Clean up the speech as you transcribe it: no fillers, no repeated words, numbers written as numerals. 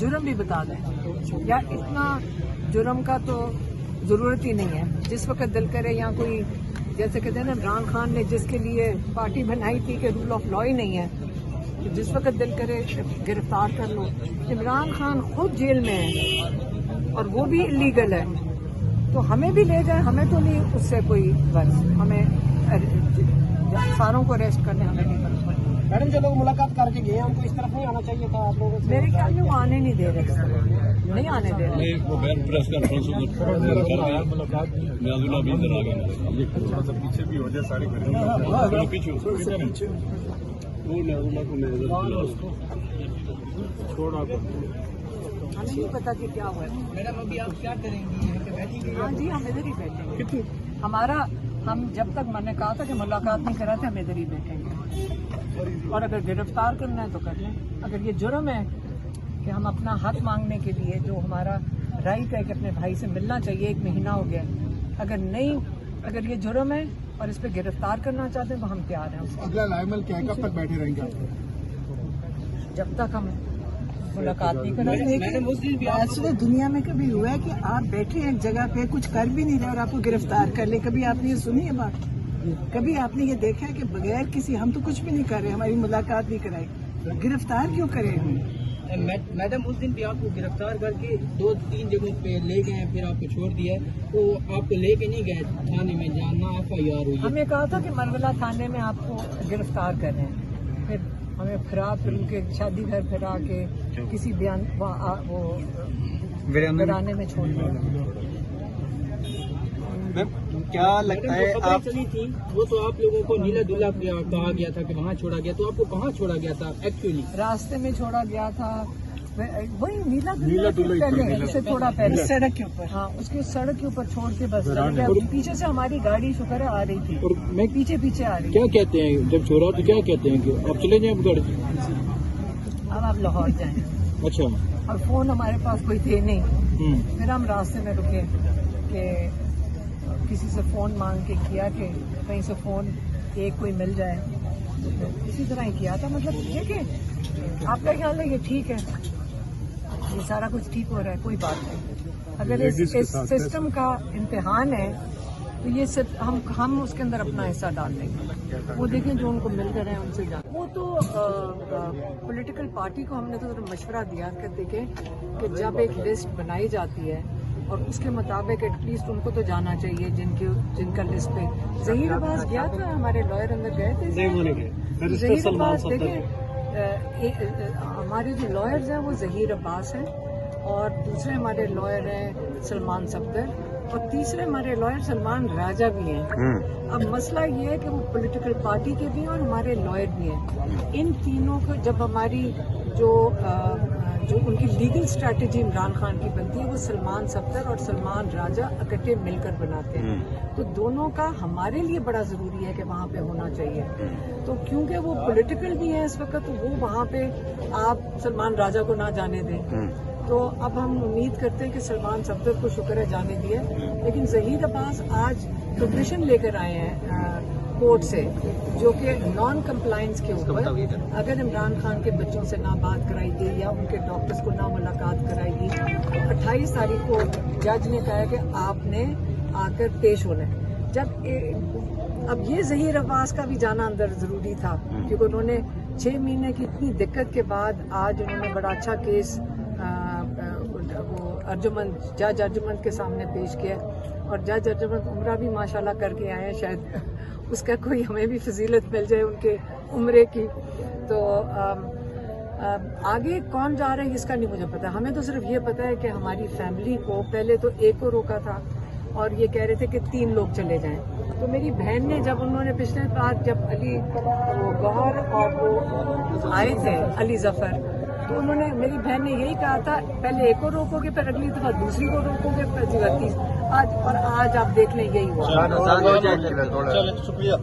जुर्म भी बता दें, या इतना जुर्म का तो जरूरत ही नहीं है। जिस वक्त दिल करे, या कोई जैसे कहते हैं ना, इमरान खान ने जिसके लिए पार्टी बनाई थी कि रूल ऑफ लॉ ही नहीं है, तो जिस वक्त दिल करे गिरफ्तार कर लो। इमरान खान खुद जेल में है और वो भी इलीगल है, तो हमें भी ले जाए, हमें तो नहीं उससे कोई बस, हमें सारों को अरेस्ट करने हमें नहीं बस। मैडम, जो लोग मुलाकात करके गए हैं उनको इस तरफ नहीं आना चाहिए था आप लोगों से? मेरे ख्याल में वो आने नहीं दे रहे, नहीं आने दे रहे। वो प्रेस कॉन्फ्रेंस भी इधर आ गए, पीछे भी हो जाए सारी पीछे छोड़ा। हमें नहीं पता कि क्या हुआ है। मैडम, अभी आप क्या करेंगी? हाँ जी, हम इधर ही बैठेंगे। हम जब तक मैंने कहा था कि मुलाकात नहीं कराते, हम इधर ही बैठेंगे, और अगर गिरफ्तार करना है तो कर लें। अगर ये जुर्म है कि हम अपना हक मांगने के लिए, जो हमारा राइट है कि अपने भाई से मिलना चाहिए, 1 महीना हो गया, अगर ये जुर्म है और इस पर गिरफ्तार करना चाहते हैं तो हम तैयार हैं। अगला लाइमल क्या है, कब तक बैठे रहेंगे आप? जब तक हम मुलाकात नहीं करेंगे। मैडम, उस दिन भी ऐसे दुनिया में कभी हुआ है कि आप बैठे हैं एक जगह पे, कुछ कर भी नहीं रहे और आपको गिरफ्तार कर ले? कभी आपने ये सुनी है बात? कभी आपने ये देखा है कि बगैर किसी, हम तो कुछ भी नहीं कर रहे, हमारी मुलाकात नहीं कराई, गिरफ्तार क्यों करें हम? मैडम, उस दिन भी आपको गिरफ्तार करके 2-3 जगहों पे ले गए हैं, फिर आपको छोड़ दिया है, तो आपको लेके नहीं गए थाने में, जाना FIR हुई है। हमें कहा था कि मरवला थाने में आपको गिरफ्तार कर रहे हैं, फिर हमें फिर उनके शादी घर फिरा के किसी बयान वो वीराने में छोड़ दिया। क्या लगता है आप चली थी, वो तो आप लोगों को नीला दूल्हा कहा गया था कि वहाँ छोड़ा गया, तो आपको कहाँ छोड़ा गया था एक्चुअली? रास्ते में छोड़ा गया था, वही नीला दूल्हा पहले, उससे थोड़ा पहले सड़क के ऊपर। हाँ, उसके सड़क के ऊपर छोड़ के बस चल गया। पीछे से हमारी गाड़ी शुक्र है आ रही थी, और मैं पीछे आ रही थी। क्या कहते हैं जब छोड़ा तो क्या कहते हैं कि आप चले जाए घर? अब आप लाहौर जाएं। अच्छा। और फोन हमारे पास कोई थे नहीं, फिर हम रास्ते में रुके कि किसी से फोन मांग के किया कि कहीं से फोन कोई मिल जाए, तो इसी तरह ही किया था। मतलब देखिए, आपका ख्याल है ये ठीक है, ये सारा कुछ ठीक हो रहा है, कोई बात नहीं। अगर इस सिस्टम का इम्तिहान है तो ये सिर्फ हम उसके अंदर अपना हिस्सा डाल देंगे। वो देखें जो उनको मिल रहे हैं उनसे जान। वो तो पॉलिटिकल पार्टी को हमने तो मशवरा दिया कि देखें कि जब एक लिस्ट बनाई जाती है और उसके मुताबिक एटलीस्ट उनको तो जाना चाहिए जिनका लिस्ट पे। ज़हीर अब्बास गया था, हमारे लॉयर अंदर गए थे। ज़हीर अब्बास देखें, हमारे जो लॉयर्स हैं वो ज़हीर अब्बास हैं, और दूसरे हमारे लॉयर हैं सलमान सफदर, और तीसरे हमारे लॉयर सलमान राजा भी हैं। अब मसला ये है कि वो पॉलिटिकल पार्टी के भी हैं और हमारे लॉयर भी हैं। इन तीनों को जब हमारी जो उनकी लीगल स्ट्रैटेजी इमरान खान की बनती है, वो सलमान सफदर और सलमान राजा इकट्ठे मिलकर बनाते हैं। तो दोनों का हमारे लिए बड़ा ज़रूरी है कि वहाँ पे होना चाहिए। तो क्योंकि वो पॉलिटिकल भी है इस वक्त, तो वो वहाँ पे आप सलमान राजा को ना जाने दें। तो अब हम उम्मीद करते हैं कि सलमान सफदर को शुक्र है जाने दिया, लेकिन ज़हीर अब्बास आज पिटीशन लेकर आए हैं कोर्ट से, जो कि नॉन कंप्लायंस के ऊपर, अगर इमरान खान के बच्चों से ना बात कराई गई या उनके डॉक्टर्स को ना मुलाकात कराई गई, तो 28 तारीख को जज ने कहा कि आपने आकर पेश होना है। अब ये ज़हीर अब्बास का भी जाना अंदर ज़रूरी था, क्योंकि उन्होंने 6 महीने की इतनी दिक्कत के बाद आज उन्होंने बड़ा अच्छा केस जज अर्जुमंद के सामने पेश किया, और जज अर्जुमंद उम्रा भी माशाल्लाह करके आए हैं, शायद उसका कोई हमें भी फजीलत मिल जाए उनके उम्रे की। तो आगे कौन जा रहा है इसका नहीं मुझे पता, हमें तो सिर्फ ये पता है कि हमारी फैमिली को पहले तो एक को रोका था और ये कह रहे थे कि 3 लोग चले जाएं। तो मेरी बहन ने जब उन्होंने पिछले बार जब अली गौहर और वो आए थे अली जफर, तो उन्होंने, मेरी बहन ने यही कहा था पहले एक को रोकोगे फिर अगली दफा दूसरी को रोकोगे फिर आज आप देख लें यही हुआ। शुक्रिया।